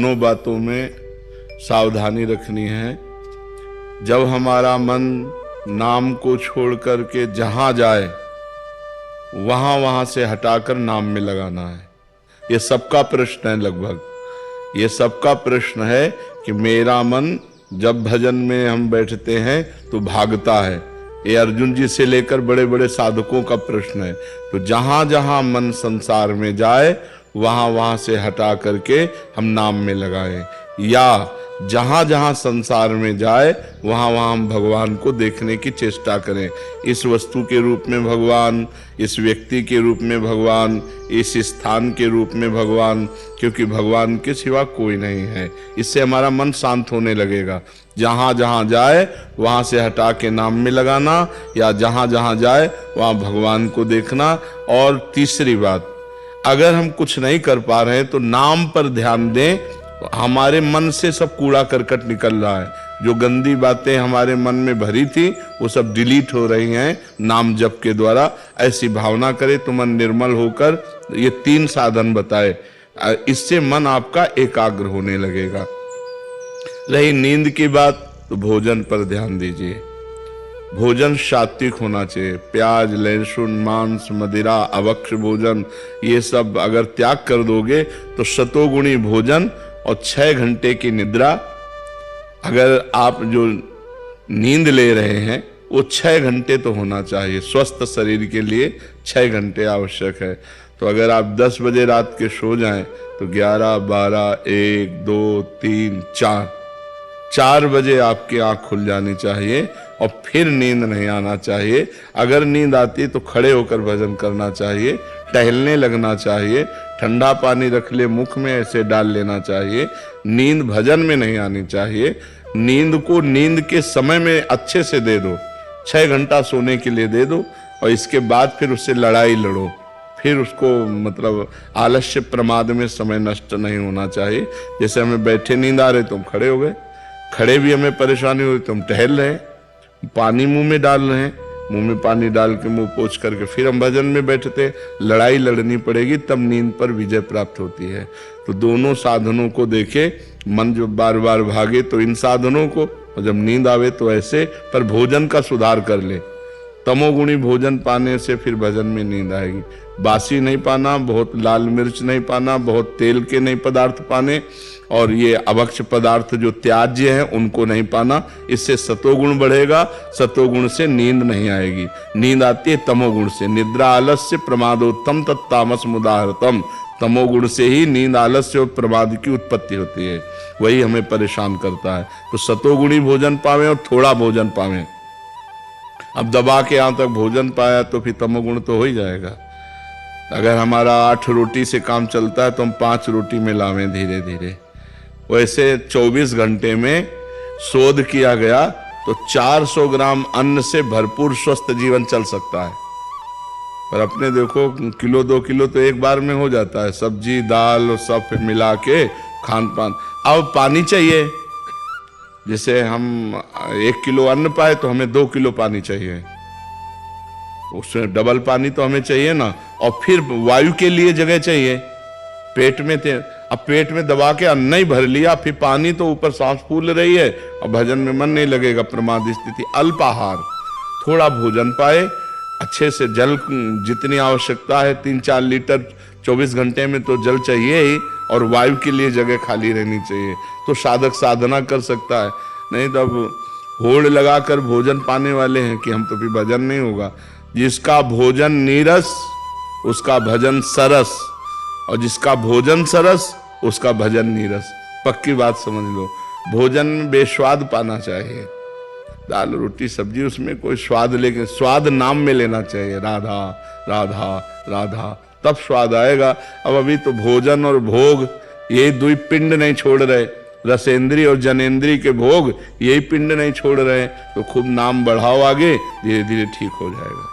दोनों बातों में सावधानी रखनी है। जब हमारा मन नाम को छोड़ करके जहां जाए वहां वहां से हटाकर नाम में लगाना है। ये सबका प्रश्न है, लगभग ये सबका प्रश्न है कि मेरा मन जब भजन में हम बैठते हैं तो भागता है। ये अर्जुन जी से लेकर बड़े बड़े साधकों का प्रश्न है। तो जहां जहां मन संसार में जाए वहां वहां से हटा करके हम नाम में लगाएं, या जहां जहां संसार में जाए वहां वहां हम भगवान को देखने की चेष्टा करें। इस वस्तु के रूप में भगवान, इस व्यक्ति के रूप में भगवान, इस स्थान के रूप में भगवान, क्योंकि भगवान के सिवा कोई नहीं है। इससे हमारा मन शांत होने लगेगा। जहां जहां जाए वहां से हटा के नाम में लगाना, या जहां जहां जाए वहां भगवान को देखना। और तीसरी बात, अगर हम कुछ नहीं कर पा रहे हैं तो नाम पर ध्यान दें। हमारे मन से सब कूड़ा करकट निकल रहा है। जो गंदी बातें हमारे मन में भरी थी वो सब डिलीट हो रही हैं नाम जप के द्वारा। ऐसी भावना करें तो मन निर्मल होकर, ये 3 साधन बताए, इससे मन आपका एकाग्र होने लगेगा। रही नींद की बात, तो भोजन पर ध्यान दीजिए। भोजन सात्विक होना चाहिए। प्याज, लहसुन, मांस, मदिरा, अभक्ष भोजन, ये सब अगर त्याग कर दोगे तो सतोगुणी भोजन और 6 घंटे की निद्रा। अगर आप जो नींद ले रहे हैं वो 6 घंटे तो होना चाहिए। स्वस्थ शरीर के लिए 6 घंटे आवश्यक है। तो अगर आप 10 बजे रात के सो जाएं तो 11, 12, 1, 2, 3, 4 बजे आपकी आंख खुल जानी चाहिए और फिर नींद नहीं आना चाहिए। अगर नींद आती है तो खड़े होकर भजन करना चाहिए, टहलने लगना चाहिए, ठंडा पानी रख ले मुख में, ऐसे डाल लेना चाहिए। नींद भजन में नहीं आनी चाहिए। नींद को नींद के समय में अच्छे से दे दो, 6 घंटा सोने के लिए दे दो, और इसके बाद फिर उससे लड़ाई लड़ो। फिर उसको मतलब आलस्य प्रमाद में समय नष्ट नहीं होना चाहिए। जैसे हमें बैठे नींद आ रहे तो हम खड़े हो गए, खड़े भी हमें परेशानी हुई तो हम टहल रहे, पानी मुंह में डाल रहे हैं, मुंह में पानी डाल के मुंह पोंछ करके फिर हम भजन में बैठते। लड़ाई लड़नी पड़ेगी तब नींद पर विजय प्राप्त होती है। तो दोनों साधनों को देखे। मन जो बार बार भागे तो इन साधनों को, और जब नींद आवे तो ऐसे। पर भोजन का सुधार कर ले। तमोगुणी भोजन पाने से फिर भजन में नींद आएगी। बासी नहीं पाना, बहुत लाल मिर्च नहीं पाना, बहुत तेल के नहीं पदार्थ पाने, और ये अभक्ष पदार्थ जो त्याज्य हैं उनको नहीं पाना। इससे सतोगुण बढ़ेगा। सतोगुण से नींद नहीं आएगी। नींद आती है तमोगुण से। निद्रा आलस्य प्रमादोत्तम तत्तामस मुदाहृतम। तमोगुण से ही नींद, आलस्य और प्रमाद की उत्पत्ति होती है। वही हमें परेशान करता है। तो सतोगुणी भोजन पावें और थोड़ा भोजन पावें। अब दबा के यहां तक भोजन पाया तो फिर तमोगुण तो हो ही जाएगा। अगर हमारा 8 रोटी से काम चलता है तो हम 5 रोटी में लावें धीरे धीरे। वैसे 24 घंटे में शोध किया गया तो 400 ग्राम अन्न से भरपूर स्वस्थ जीवन चल सकता है। पर अपने देखो, किलो 2 किलो तो एक बार में हो जाता है। सब्जी दाल और सब मिला के खान पान। अब पानी चाहिए। जैसे हम 1 किलो अन्न पाए तो हमें 2 किलो पानी चाहिए। उसमें डबल पानी तो हमें चाहिए ना। और फिर वायु के लिए जगह चाहिए। पेट में थे, अब पेट में दबा के अन्न नहीं भर लिया, फिर पानी तो ऊपर सांस फूल रही है और भजन में मन नहीं लगेगा। प्रमाद स्थिति। अल्पाहार, थोड़ा भोजन पाए, अच्छे से जल जितनी आवश्यकता है 3-4 लीटर 24 घंटे में तो जल चाहिए ही, और वायु के लिए जगह खाली रहनी चाहिए। तो साधक साधना कर सकता है। नहीं तो अब होड़ लगाकर भोजन पाने वाले हैं कि हम तो फिर भजन नहीं होगा। जिसका भोजन नीरस उसका भजन सरस, और जिसका भोजन सरस उसका भजन नीरस। पक्की बात समझ लो। भोजन में बेस्वाद पाना चाहिए। दाल रोटी सब्जी उसमें कोई स्वाद, लेकिन स्वाद नाम में लेना चाहिए। राधा राधा राधा, तब स्वाद आएगा। अब अभी तो भोजन और भोग ये 2 पिंड नहीं छोड़ रहे। रसेंद्री और जनेंद्री के भोग यही पिंड नहीं छोड़ रहे। तो खूब नाम बढ़ाओ आगे, धीरे धीरे ठीक हो जाएगा।